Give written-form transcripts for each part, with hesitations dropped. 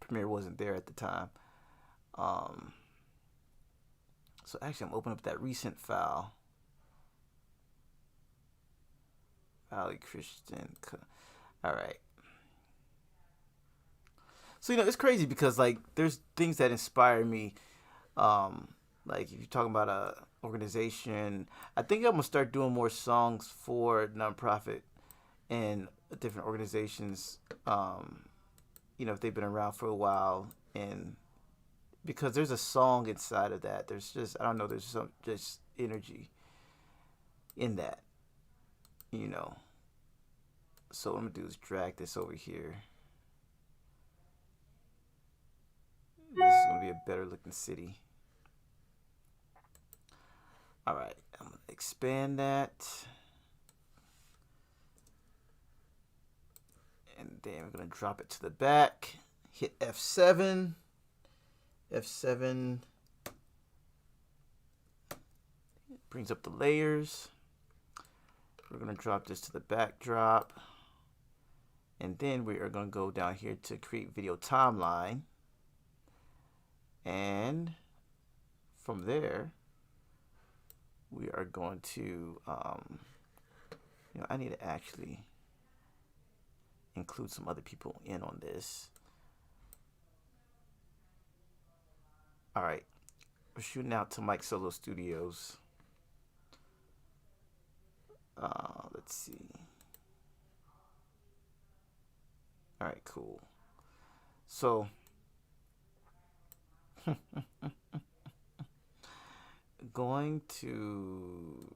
Premiere wasn't there at the time. Um, so actually, I'm opening up that recent file. Valley Christian. All right. So it's crazy because like there's things that inspire me. Um, like if you're talking about a organization, I think I'm gonna start doing more songs for nonprofit and different organizations. If they've been around for a while, and because there's a song inside of that. There's just I don't know. There's some just energy in that. You know. So what I'm gonna do is drag this over here. This is gonna be a better looking city. All right, I'm gonna expand that, and then we're gonna drop it to the back. Hit F7. F7 brings up the layers. We're gonna drop this to the backdrop, and then we are gonna go down here to create video timeline, and from there we are going to I need to actually include some other people in on this. All right, we're shooting out to Mike Solo Studios. Let's see. All right, cool. So going to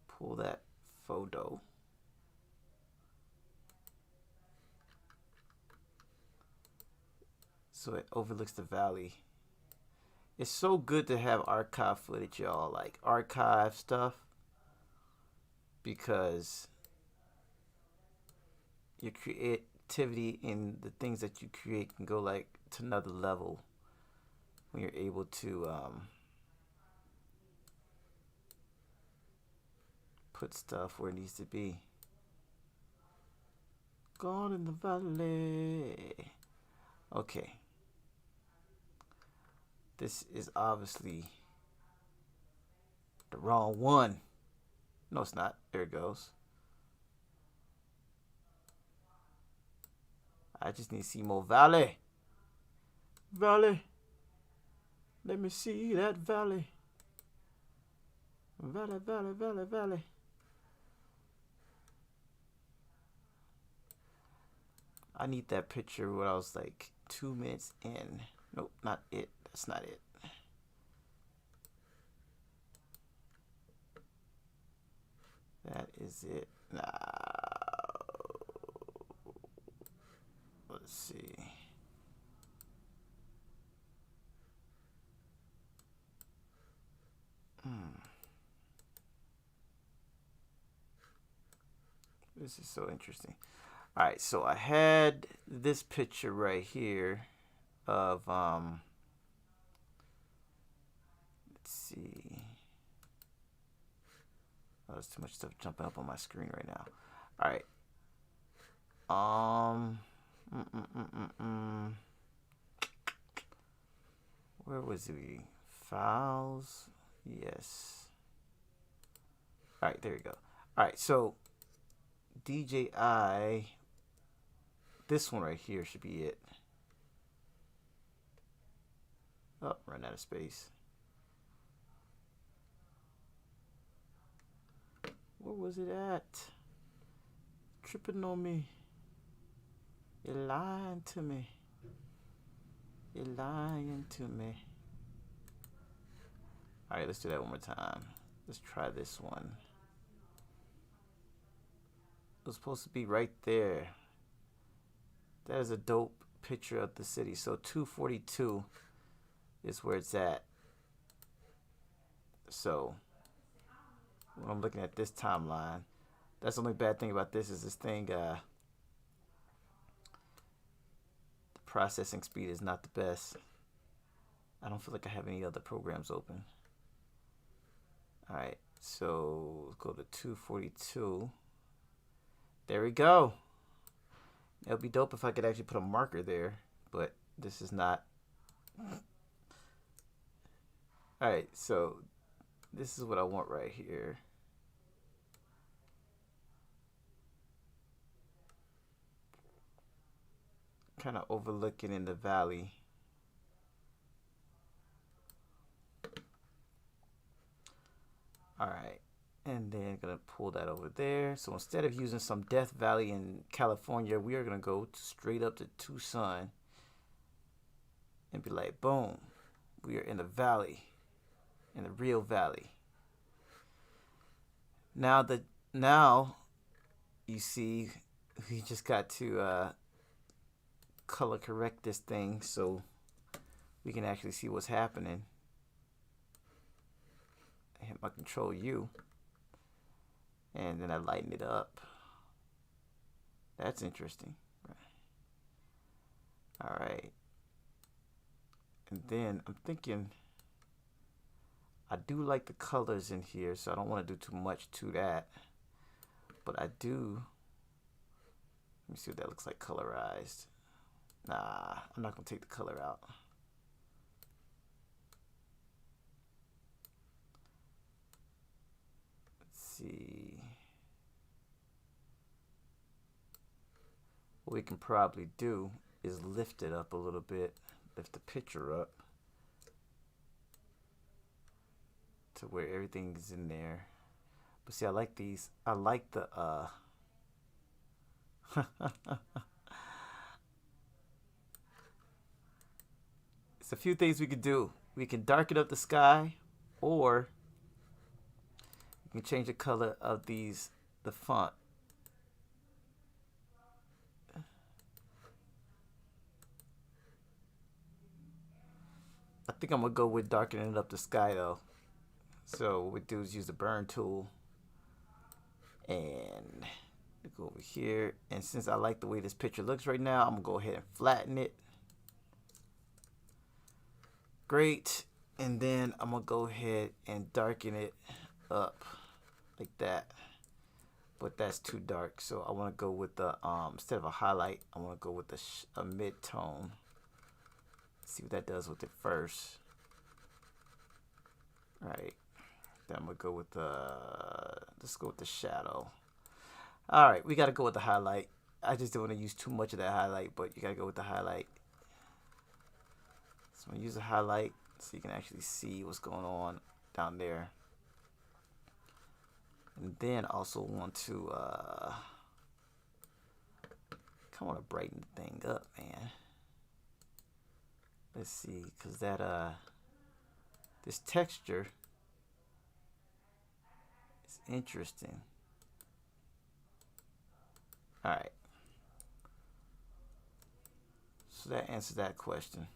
pull that photo. So it overlooks the valley. It's so good to have archive footage, y'all. Like archive stuff. Because your creativity in the things that you create can go like to another level when you're able to put stuff where it needs to be. Gone in the valley. Okay. This is obviously the wrong one. No, it's not. There it goes. I just need to see more valley. Valley. Let me see that valley. Valley, valley, valley, valley. I need that picture when I was like 2 minutes in. Nope, not it. That's not it. That is it. Nah. Let's see. This is so interesting. All right, so I had this picture right here of let's see. Oh, there's too much stuff jumping up on my screen right now. All right. Where was he? Files. Yes. All right, there we go. All right, so DJI. This one right here should be it. Oh, run out of space. Where was it at? Tripping on me. You're lying to me. You're lying to me. All right, let's do that one more time. Let's try this one. It was supposed to be right there. That is a dope picture of the city. So 242 is where it's at. So when I'm looking at this timeline, that's the only bad thing about this is this thing, the processing speed is not the best. I don't feel like I have any other programs open. All right, so let's go to 242. There we go. It would be dope if I could actually put a marker there, but this is not. Alright, so this is what I want right here. Kind of overlooking in the valley. Alright, and then gonna pull that over there. So instead of using some Death Valley in California, we are gonna go straight up to Tucson and be like, boom, we are in the valley, in the real valley. Now you see we just got to color correct this thing so we can actually see what's happening. I hit my Control U and then I lighten it up. That's interesting. All right. And then I'm thinking I do like the colors in here, so I don't want to do too much to that. But I do. Let me see what that looks like colorized. Nah, I'm not going to take the color out. Let's see. What we can probably do is lift it up a little bit. Lift the picture up to where everything's in there. But see, I like these. I like the it's a few things we could do. We can darken up the sky, or you can change the color of the font. I think I'm gonna go with darkening up the sky though. So what we do is use the burn tool and go over here. And since I like the way this picture looks right now, I'm gonna go ahead and flatten it. Great. And then I'm gonna go ahead and darken it up like that. But that's too dark, so I want to go with the instead of a highlight, I want to go with a mid-tone. See what that does with it first. All right, then I'm gonna go with let's go with the shadow. All right, we gotta go with the highlight. I just don't want to use too much of that highlight, but you gotta go with the highlight. So I'm gonna use a highlight so you can actually see what's going on down there. And then also want to kind of want to brighten the thing up, man. Let's see, cause that this texture is interesting. All right, so that answers that question.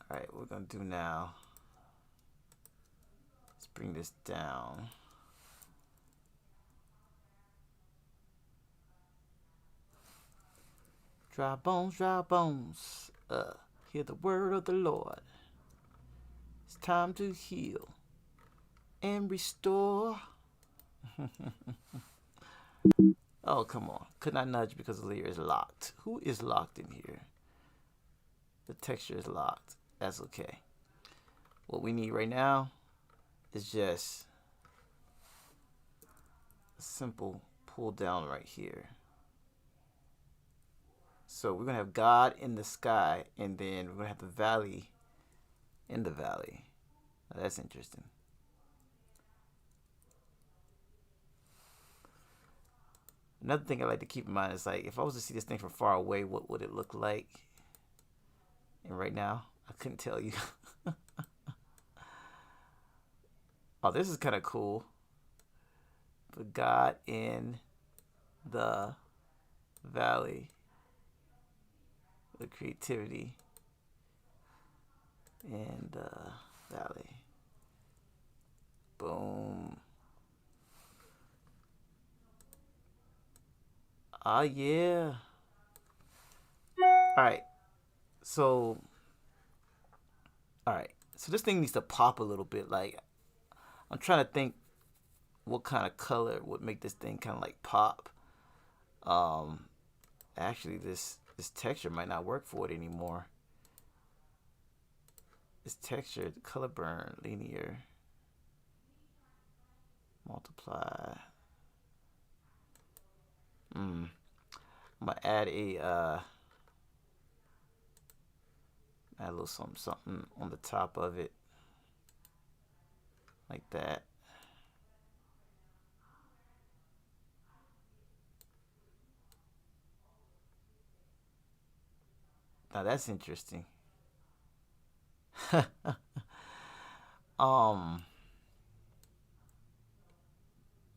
All right, what we're gonna do now. Let's bring this down. Dry bones, hear the word of the Lord. It's time to heal and restore. Oh, come on. Could not nudge because the layer is locked. Who is locked in here? The texture is locked. That's okay. What we need right now is just a simple pull down right here. So we're going to have God in the sky, and then we're going to have the valley in the valley. Now that's interesting. Another thing I like to keep in mind is, like, if I was to see this thing from far away, what would it look like? And right now, I couldn't tell you. Oh, this is kind of cool. But God in the valley. The creativity in the valley. Boom. Ah, yeah. Alright. So this thing needs to pop a little bit. Like, I'm trying to think what kind of color would make this thing kind of like pop. Um, actually, this texture might not work for it anymore. This texture, color burn, linear, multiply. I'm gonna add a little something on the top of it, like that. Now that's interesting. um,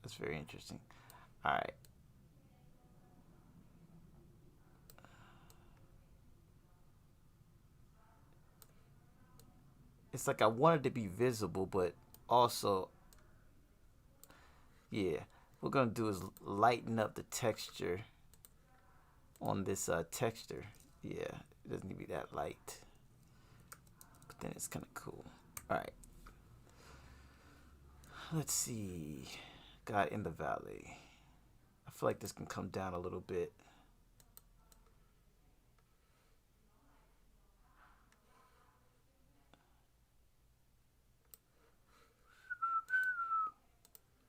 that's very interesting. All right. It's like I want it to be visible, but also, yeah, what we're gonna do is lighten up the texture on this texture. Yeah, it doesn't need to be that light, but then it's kind of cool. All right, let's see. God in the Valley. I feel like this can come down a little bit.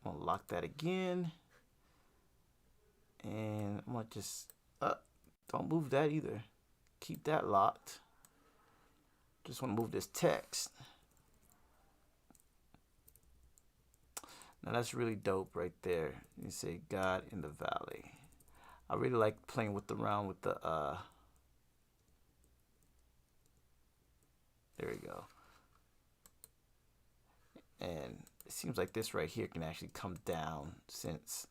I'm gonna lock that again, and I'm gonna just don't move that either. Keep that locked. Just want to move this text. Now that's really dope right there. You say God in the Valley. I really like playing with around with the there we go. And it seems like this right here can actually come down, since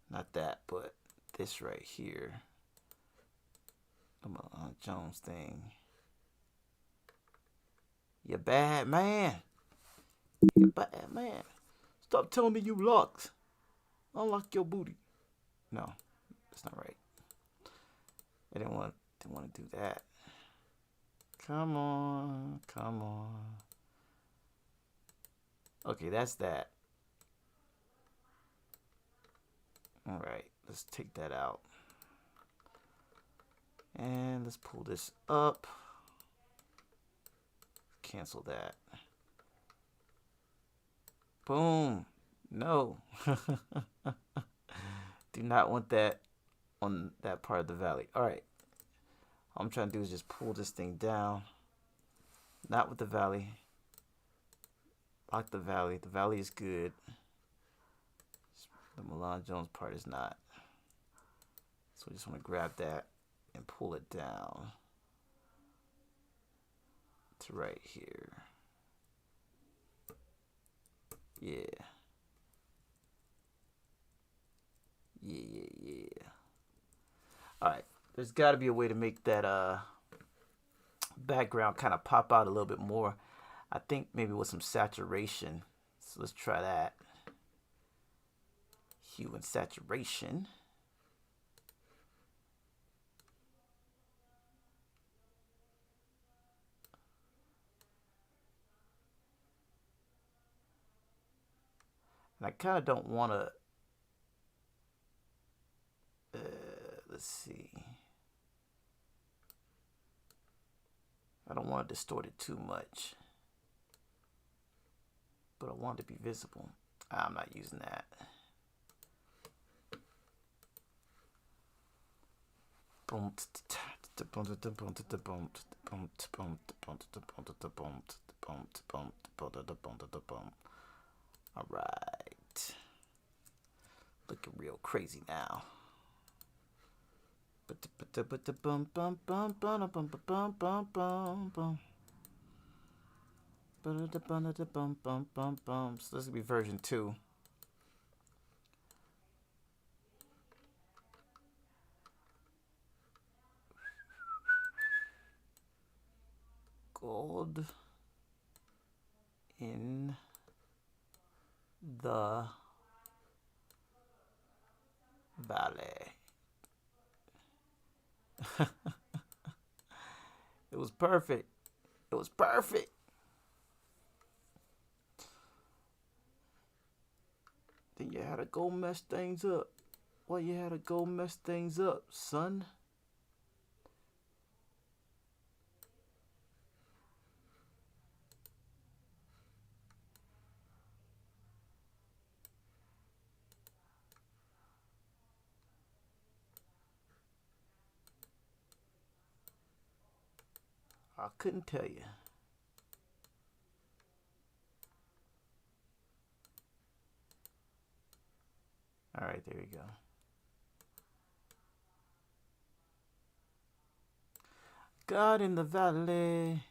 not that, but this right here. Jones thing. You bad man. You bad man. Stop telling me you locked. Unlock your booty. No, that's not right. I didn't want to do that. Come on, come on. Okay, that's that. All right, let's take that out. And let's pull this up. Cancel that. Boom. No. Do not want that on that part of the valley. All right. All I'm trying to do is just pull this thing down. Not with the valley. Lock the valley. The valley is good. The Milan Jones part is not. So I just want to grab that and pull it down to right here. Yeah. Yeah. All right. There's got to be a way to make that background kind of pop out a little bit more. I think maybe with some saturation. So let's try that. Hue and saturation. And I kind of don't want to. Let's see. I don't want to distort it too much, but I want it to be visible. I'm not using that. All right. Looking real crazy now. So this will be version 2. Gold in the Valley. It was perfect. It was perfect. Then you had to go mess things up. Well, you had to go mess things up, son. I couldn't tell you. All right, there you go. God in the valley.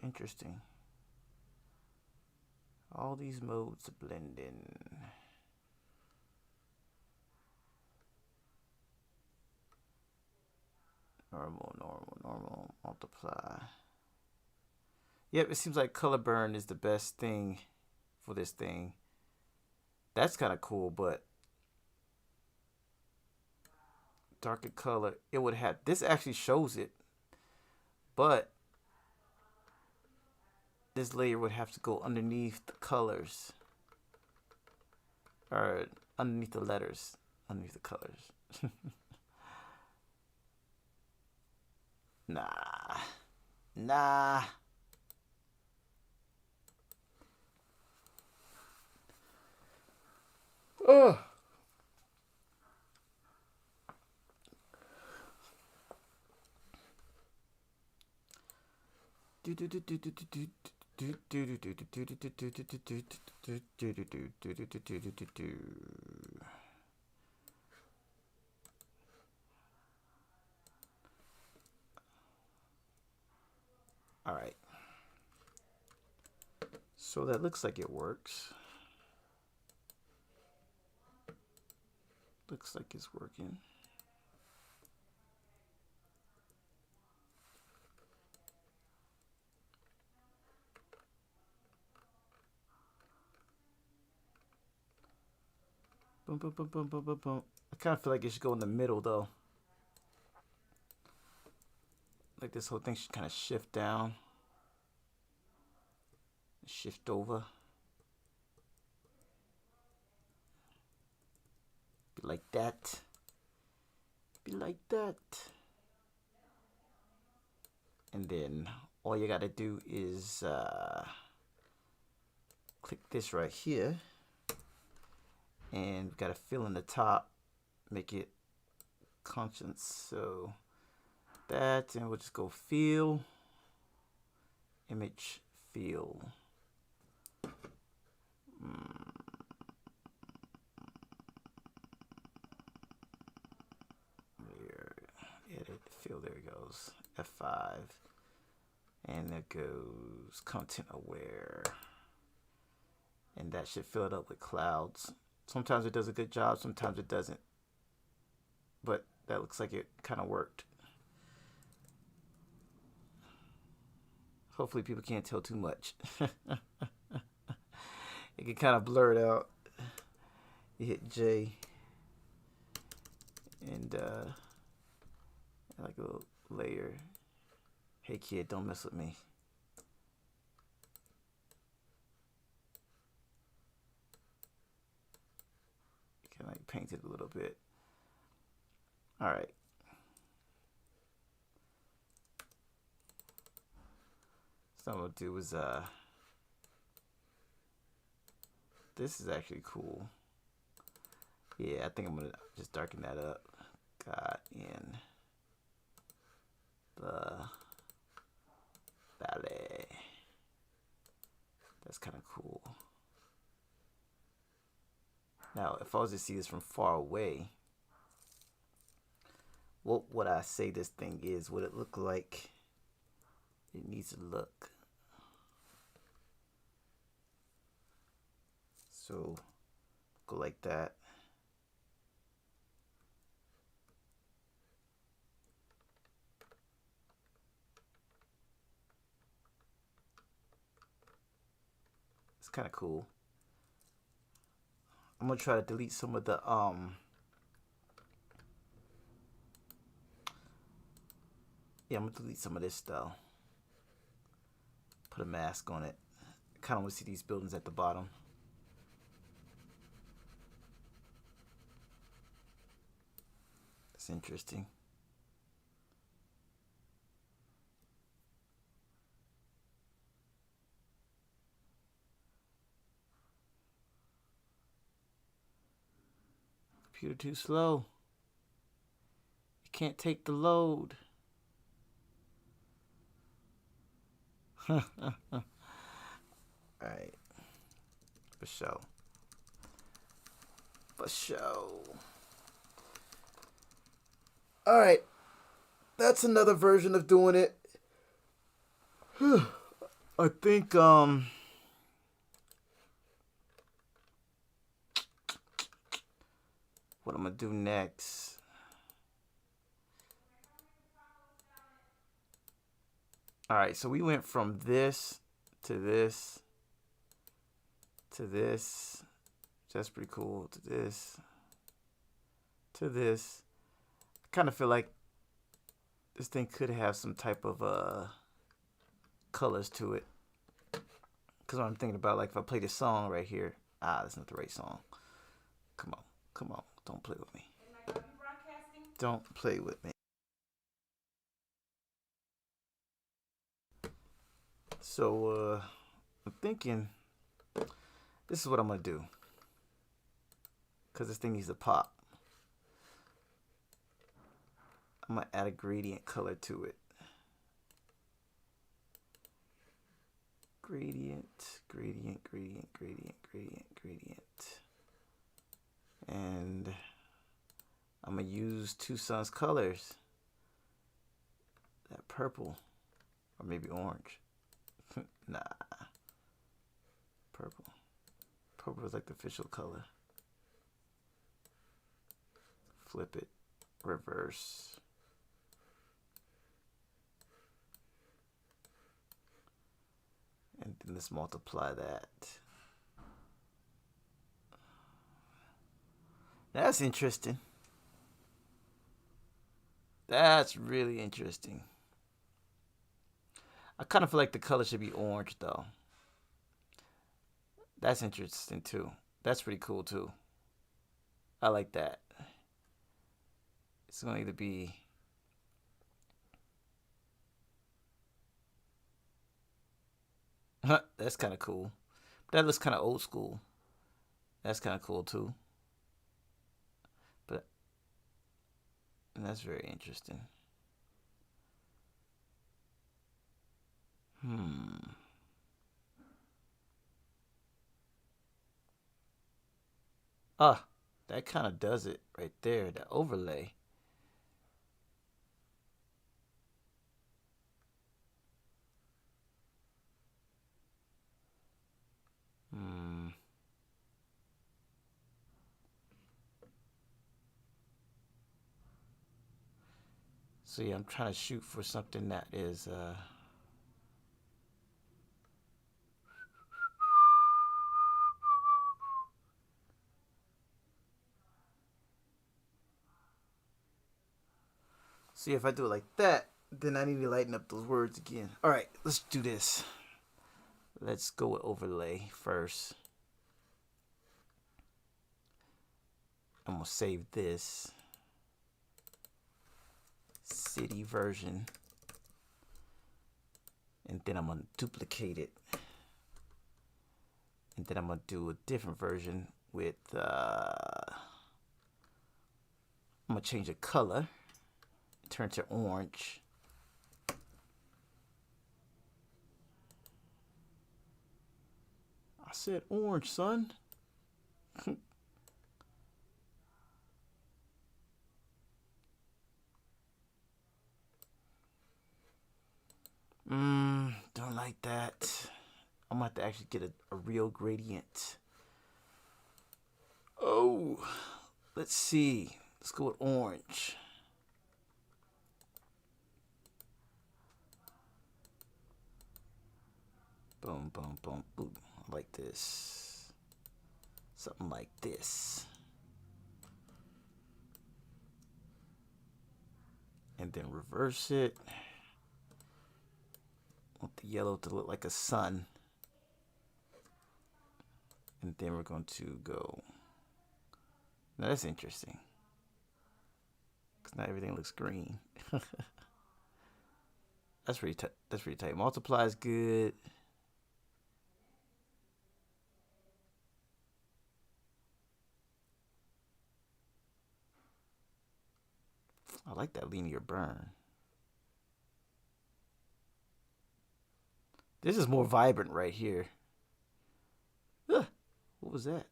Interesting. All these modes blend in. Normal, multiply. Yep, it seems like color burn is the best thing for this thing. That's kind of cool, but darker color, it would have, this actually shows it, but this layer would have to go underneath the colors, or underneath the letters, underneath the colors. Nah. Oh. All right. So that looks like it works. Looks like it's working. Boom, boom, boom, boom, boom, boom, boom. I kind of feel like it should go in the middle though. Like this whole thing should kind of shift down. Shift over. Be like that. Be like that. And then all you gotta do is click this right here. And we gotta fill in the top. Make it conscience. So that, and we'll just go fill. Image fill. Edit fill, there it goes. F5. And there goes content aware. And that should fill it up with clouds. Sometimes it does a good job, sometimes it doesn't. But that looks like it kind of worked. Hopefully people can't tell too much. It can kind of blur it out. You hit J. And like a little layer. Hey kid, don't mess with me. You can like paint it a little bit. All right. So what I'm gonna do is this is actually cool. Yeah, I think I'm gonna just darken that up. God in the valley. That's kind of cool. Now, if I was to see this from far away, what would I say this thing is? Would it look like it needs to look? So, go like that. kind of cool. I'm gonna try to delete some of the yeah, I'm gonna delete some of this though. Put a mask on it. Kind of want to see these buildings at the bottom. That's interesting. Computer too slow. You can't take the load. Alright. For sure. For sure. Alright. That's another version of doing it. I think what I'm gonna do next. Alright, so we went from this to this to this. That's pretty cool. To this. To this. I kind of feel like this thing could have some type of colors to it. Because I'm thinking about, like, if I play this song right here. That's not the right song. Come on. Come on. Don't play with me. Don't play with me. So, I'm thinking this is what I'm going to do. Because this thing needs to pop. I'm going to add a gradient color to it. Gradient, gradient, gradient, gradient, gradient, gradient. And I'm going to use Tucson's colors. That purple. Or maybe orange. Nah. Purple. Purple is like the official color. Flip it. Reverse. And then let's multiply that. That's interesting. That's really interesting. I kind of feel like the color should be orange though. That's interesting too. That's pretty cool too. I like that. It's going to either be that's kind of cool. But that looks kind of old school. That's kind of cool too. But that's very interesting. That kind of does it right there. The overlay. So yeah, I'm trying to shoot for something that is see if I do it like that, then I need to lighten up those words again. All right, let's do this. Let's go with overlay first. I'm gonna save this city version, and then I'm gonna duplicate it, and then I'm gonna do a different version with I'm gonna change the color, turn to orange. I said orange, son. Don't like that. I'm gonna have to actually get a real gradient. Oh, let's see. Let's go with orange. Boom, boom, boom, boom. like this. Something like this. And then reverse it. Want the yellow to look like a sun. And then we're going to go. Now that's interesting. Because not everything looks green. That's pretty tight. That's pretty tight. Multiply is good. I like that linear burn. This is more vibrant right here. Ugh, what was that?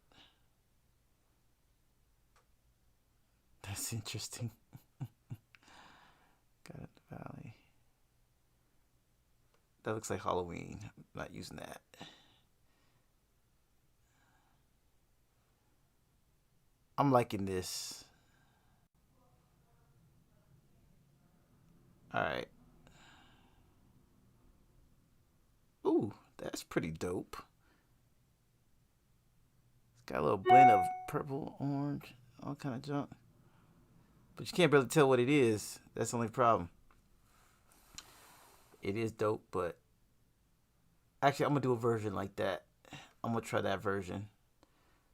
That's interesting. Got it, Valley. That looks like Halloween. I'm not using that. I'm liking this. All right. Ooh, that's pretty dope. It's got a little blend of purple, orange, all kind of junk. But you can't really tell what it is. That's the only problem. It is dope, but actually, I'm gonna do a version like that. I'm gonna try that version.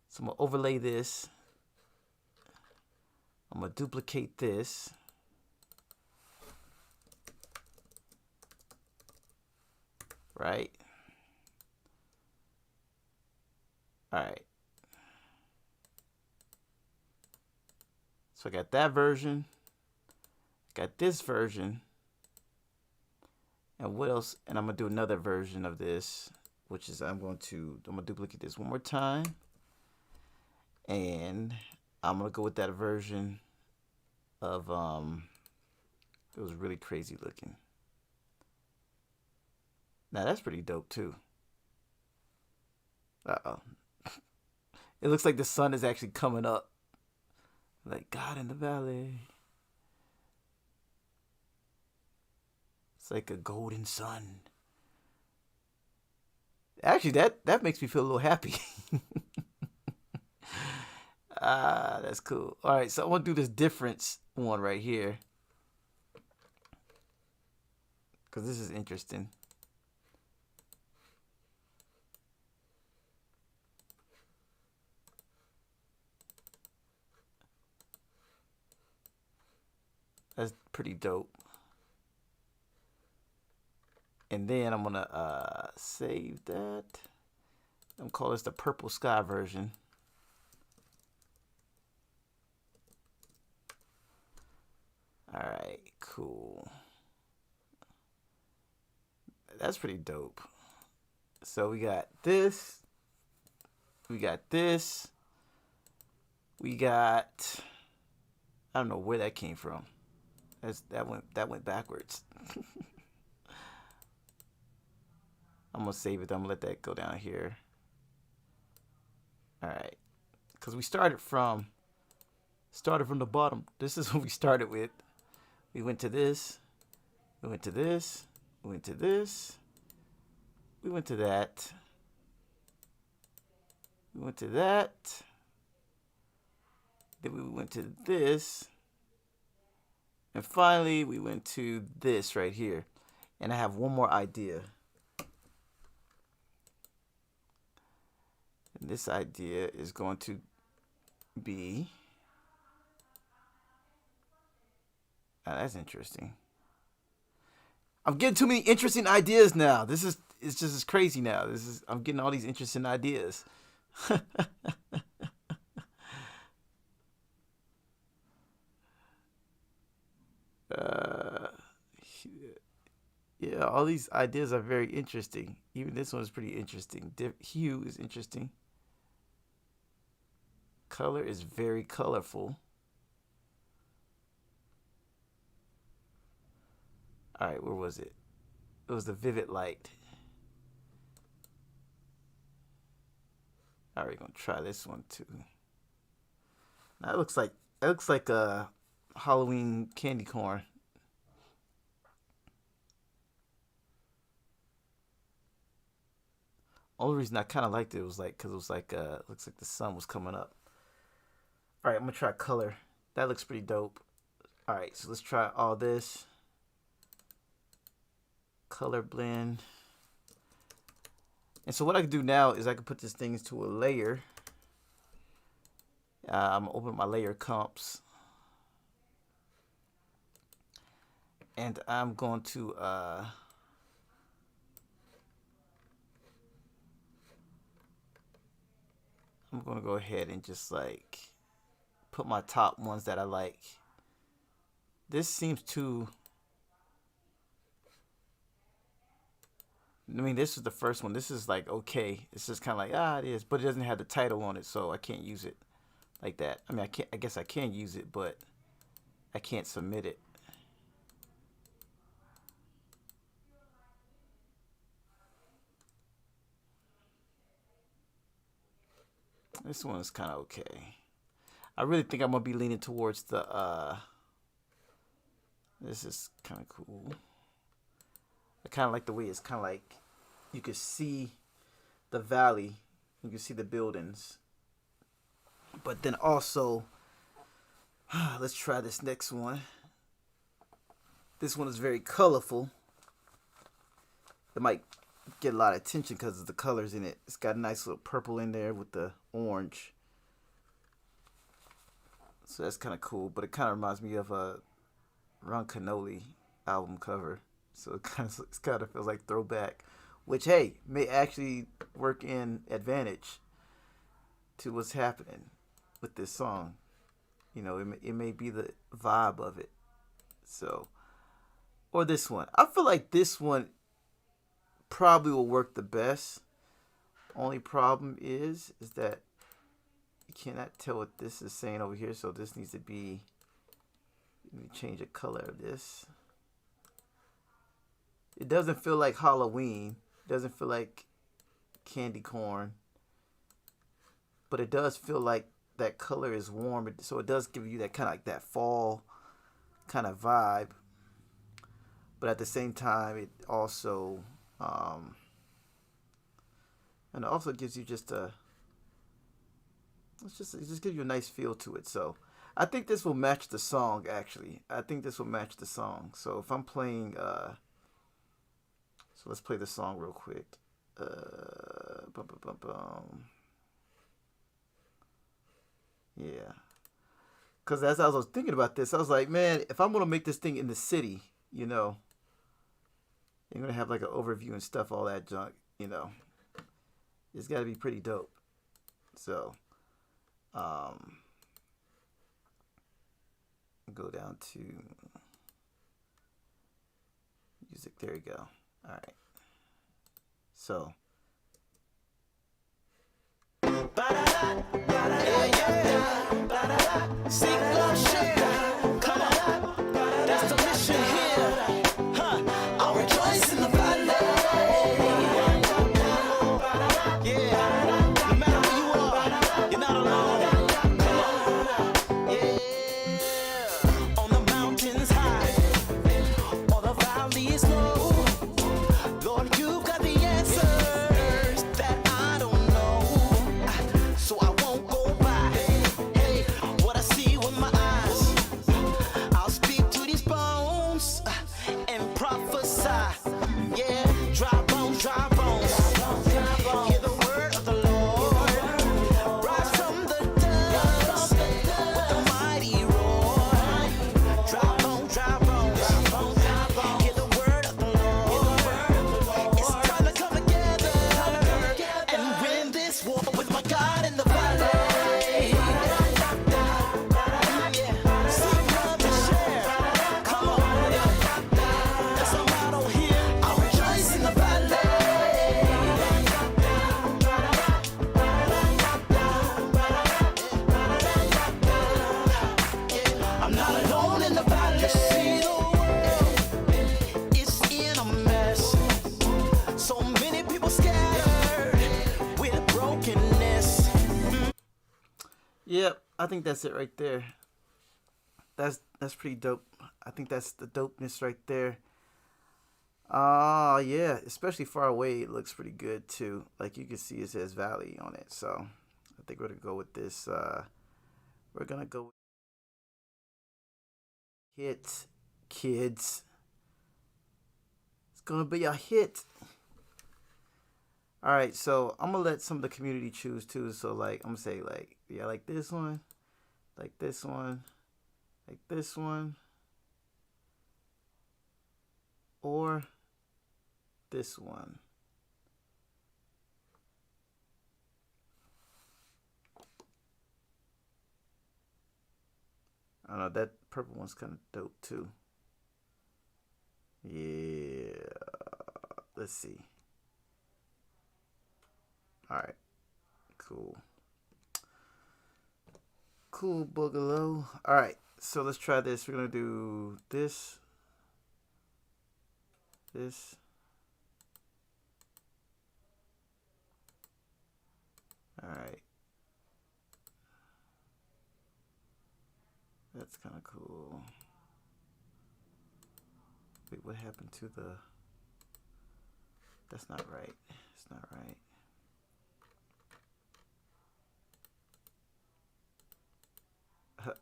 So I'm gonna overlay this. I'm gonna duplicate this. Right? All right. So I got that version. Got this version. And what else? And I'm gonna do another version of this, which is I'm gonna duplicate this one more time. And I'm gonna go with that version of it was really crazy looking. Now that's pretty dope too. Uh-oh. It looks like the sun is actually coming up. Like God in the valley. It's like a golden sun. Actually, that makes me feel a little happy. That's cool. All right, so I want to do this difference one right here. Because this is interesting. That's pretty dope. And then I'm gonna save that. I'm gonna call this the purple sky version. All right, cool. That's pretty dope. So we got this. We got this. We got. I don't know where that came from. That went backwards. I'm gonna save it. I'm gonna let that go down here. All right, because we started from the bottom. This is what we started with. We went to this. We went to this. We went to this. We went to that. We went to that. Then we went to this. And finally, we went to this right here. And I have one more idea. And this idea is going to be... Oh, that's interesting. I'm getting too many interesting ideas now. It's just as crazy now. I'm getting all these interesting ideas. Yeah, all these ideas are very interesting. Even this one is pretty interesting. Hue is interesting. Color is very colorful. All right, where was it? It was the vivid light. All right, we're gonna try this one too. Now it looks like a Halloween candy corn. Only reason I kind of liked it was like because it was like looks like the sun was coming up. All right, I'm gonna try color. That looks pretty dope. All right, so let's try all this. Color blend. And so what I can do now is I can put this thing into a layer. I'm gonna open my layer comps. And I'm going to go ahead and just like put my top ones that I like. This seems too, I mean, this is the first one. This is like okay. It's just kind of like it is, but it doesn't have the title on it, so I can't use it like that. I mean, I guess I can use it, but I can't submit it. This one is kind of okay. I really think I'm gonna be leaning towards the this is kind of cool. I kind of like the way it's kind of like you can see the valley, you can see the buildings, but then also let's try this next one. This one is very colorful. It might get a lot of attention because of the colors in it. It's got a nice little purple in there with the orange, so that's kind of cool. But it kind of reminds me of a Ron Canoli album cover, so it kind of feels like throwback, which hey may actually work in advantage to what's happening with this song. You know, it may be the vibe of it. So, or this one. I feel like this one probably will work the best. Only problem is that you cannot tell what this is saying over here, so this needs to be, let me change the color of this. It doesn't feel like Halloween. It doesn't feel like candy corn. But it does feel like that color is warm, so it does give you that kind of like that fall kind of vibe. But at the same time, it also and it also gives you just a, it just gives you a nice feel to it. So I think this will match the song. Actually, I think this will match the song. So if I'm playing, so let's play the song real quick. Bum, bum, bum, bum. Yeah, because as I was thinking about this, I was like, man, if I'm gonna make this thing in the city, you know, you're gonna have like an overview and stuff, all that junk, you know, it's got to be pretty dope. So, go down to music. There you go. All right. So. Sing, love, share. Come on, that's the mission here. I'll rejoice in the valley. Yeah, no matter where you are, you're not alone. Come on, yeah. On the mountains high, or the valleys low, Lord, you've got the answers that I don't know. So I won't go by what I see with my eyes. I'll speak to these bones and prophesy. Yeah, dry bones, dry bones. Hear the word of the Lord. Rise from the dust with a mighty roar. Dry bones, dry bones. Hear the word of the Lord. It's time to come together and win this war with my God in the valley. I'm not alone in the valley. See the world, it's in a mess. So many people scattered with brokenness. Yep, I think that's it right there. That's pretty dope. I think that's the dopeness right there. Yeah, especially far away, it looks pretty good too. Like you can see it says Valley on it. So I think we're gonna go with this. We're gonna go with hit, kids. It's gonna be a hit. All right, so I'm gonna let some of the community choose too. So like I'm gonna say like yeah, like this one, like this one, like this one, or this one. I don't know, that purple one's kind of dope too. Yeah. Let's see. All right. Cool. Cool boogaloo. All right. So let's try this. We're gonna do this, this. All right. That's kind of cool. Wait, what happened to the? That's not right. It's not right.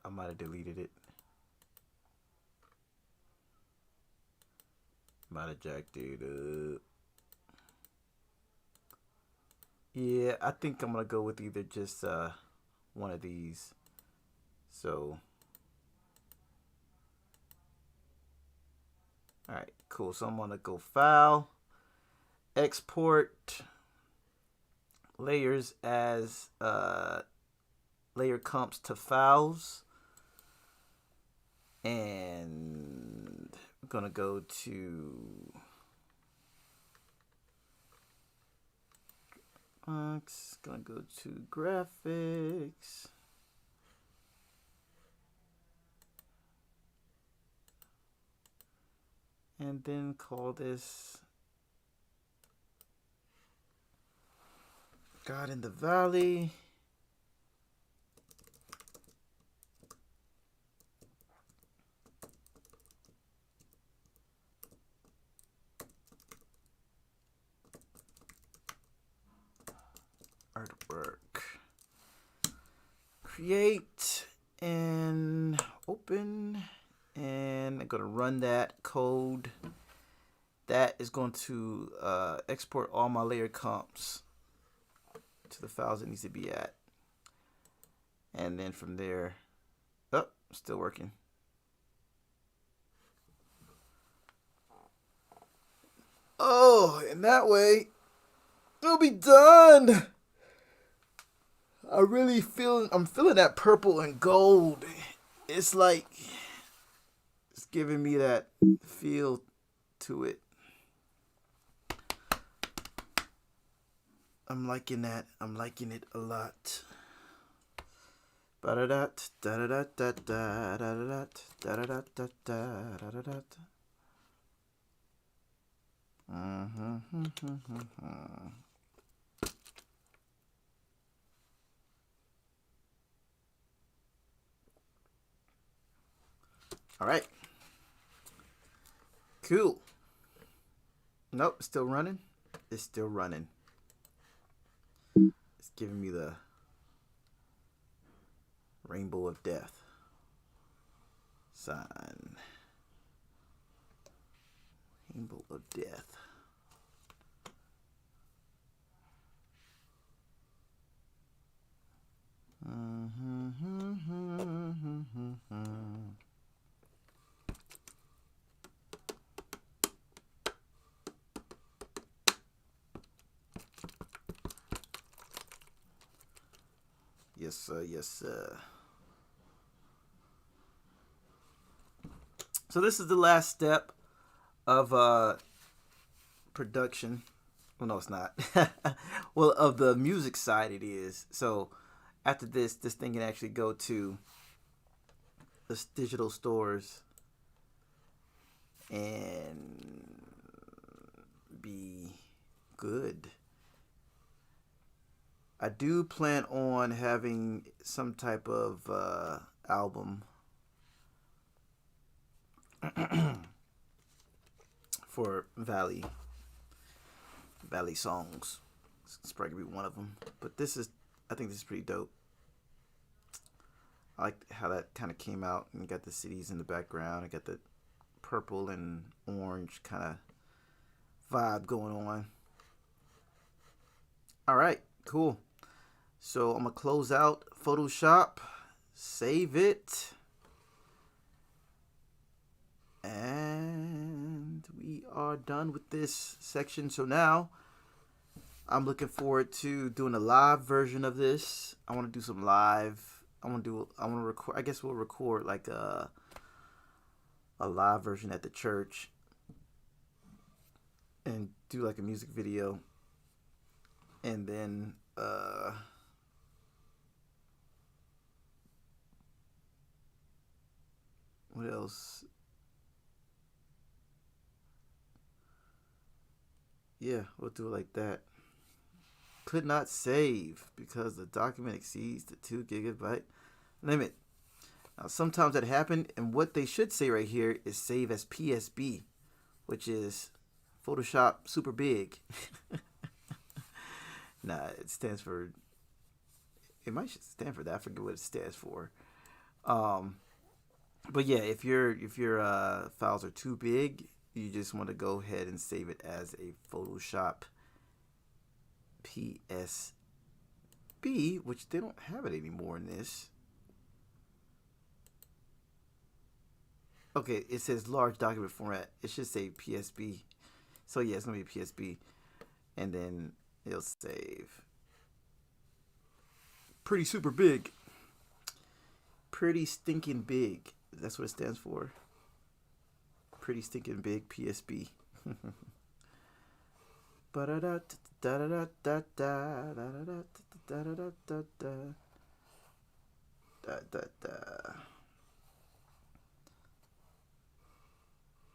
I might have deleted it. Might have jacked it up. Yeah, I think I'm gonna go with either just one of these. So, all right, cool. So I'm gonna go file, export layers as layer comps to files, and we're gonna go to gonna go to graphics. And then call this God in the Valley. Artwork. Create and open. And I'm going to run that code. That is going to export all my layer comps to the files it needs to be at. And then from there, oh, still working. Oh, and that way, it'll be done. I'm feeling that purple and gold. It's like, it's giving me that feel to it. I'm liking that. I'm liking it a lot. Ba-da-dat, da-da-dat, da-da-dat, da-da-dat, da-da-dat, da-da-dat. All right. Cool. Nope, still running. It's still running. It's giving me the rainbow of death sign. Rainbow of death. Yes, sir. Yes, sir. So this is the last step of production. Well, no, it's not. Well, of the music side, it is. So after this thing can actually go to the digital stores and be good. I do plan on having some type of album for Valley songs. It's probably gonna be one of them. But I think this is pretty dope. I like how that kind of came out and you got the cities in the background. I got the purple and orange kind of vibe going on. All right, cool. So I'm gonna close out Photoshop, save it, and we are done with this section. So now I'm looking forward to doing a live version of this. I want to do some live. I want to record. I guess we'll record like a live version at the church and do like a music video, and then what else? Yeah, we'll do it like that. Could not save because the document exceeds the 2 gigabyte limit. Now, sometimes that happens, and what they should say right here is save as PSB, which is Photoshop Super Big. Nah, it stands for. It might stand for that. I forget what it stands for. But yeah, if your files are too big, you just want to go ahead and save it as a Photoshop PSB, which they don't have it anymore in this. Okay, it says large document format. It should say PSB. So yeah, it's gonna be PSB, and then it'll save. Pretty super big. Pretty stinking big. That's what it stands for. Pretty stinking big PSB.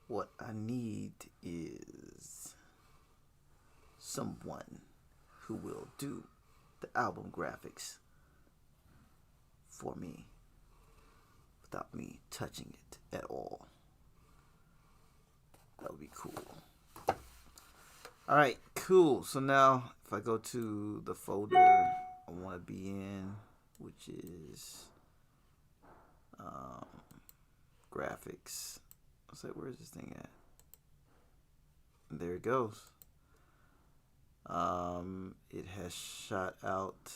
What I need is someone who will do the album graphics for me without me touching it at all. That would be cool. Alright, cool. So now if I go to the folder I want to be in, which is graphics. I was like, where's this thing at? And there it goes. It has shot out.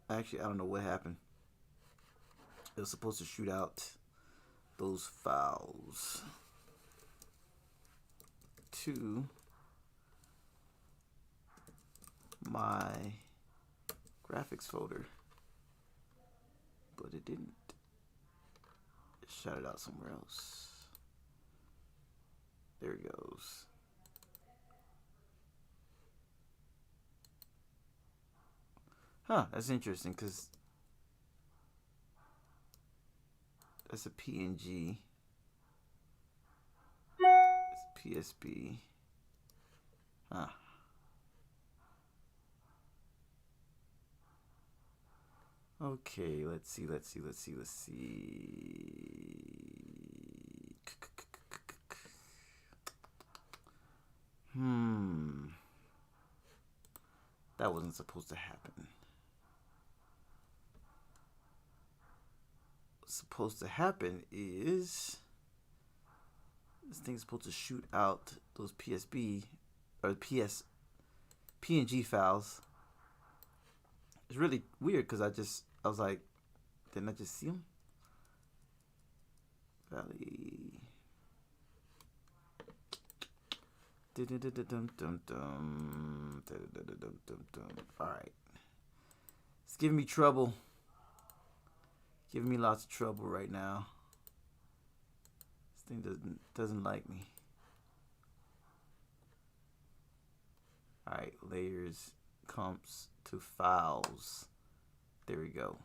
Actually, I don't know what happened. It was supposed to shoot out those files to my graphics folder, but it didn't. It shot it out somewhere else. There it goes. Huh, that's interesting because that's a PNG. It's PSB. Huh. Okay, let's see. That wasn't supposed to happen. What's supposed to happen is this thing's supposed to shoot out those PSB or PNG files. It's really weird because I was like, didn't I just see them? Valley. Alright. It's giving me trouble. Giving me lots of trouble right now. This thing doesn't like me. Alright, layers, comps to files. There we go.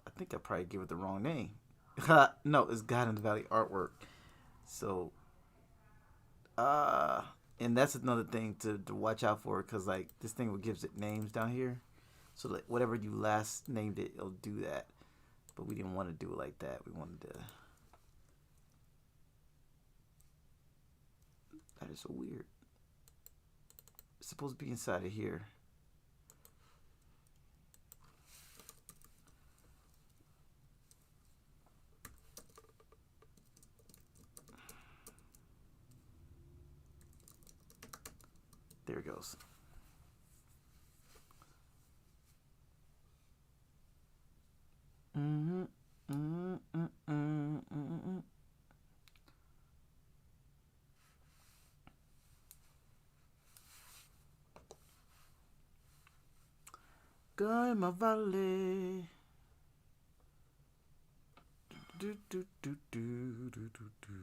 I think I probably gave it the wrong name. No, it's God in the Valley artwork. So and that's another thing to watch out for, because like this thing gives it names down here. So like whatever you last named it, it'll do that. but we didn't want to do it like that. We wanted to. That is so weird. It's supposed to be inside of here. There it goes. Gaima Valley. Do, do, do, do, do, do, do.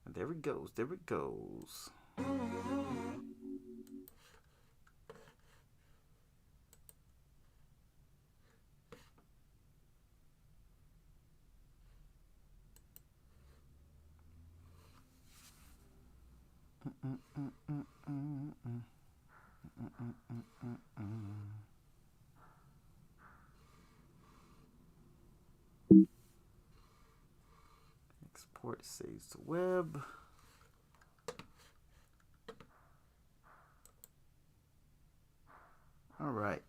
And there it goes. There it goes. Export saves to web. All right.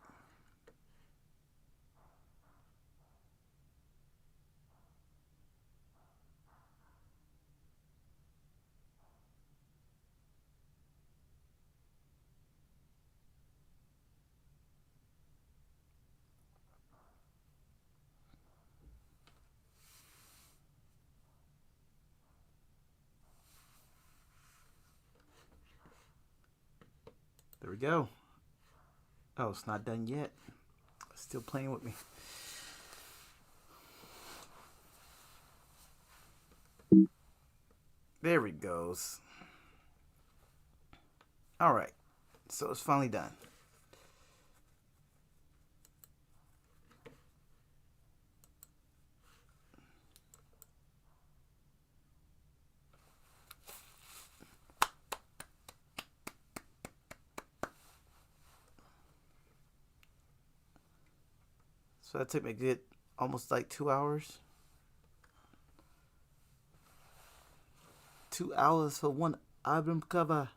There we go. Oh, it's not done yet. Still playing with me. There it goes. All right. So it's finally done. So that took me a good almost like 2 hours. 2 hours for one album cover.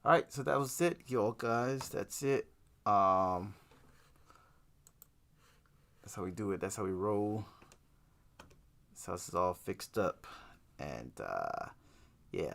All right, so that was it, y'all guys. That's it. That's how we do it. That's how we roll. This house is all fixed up, and yeah.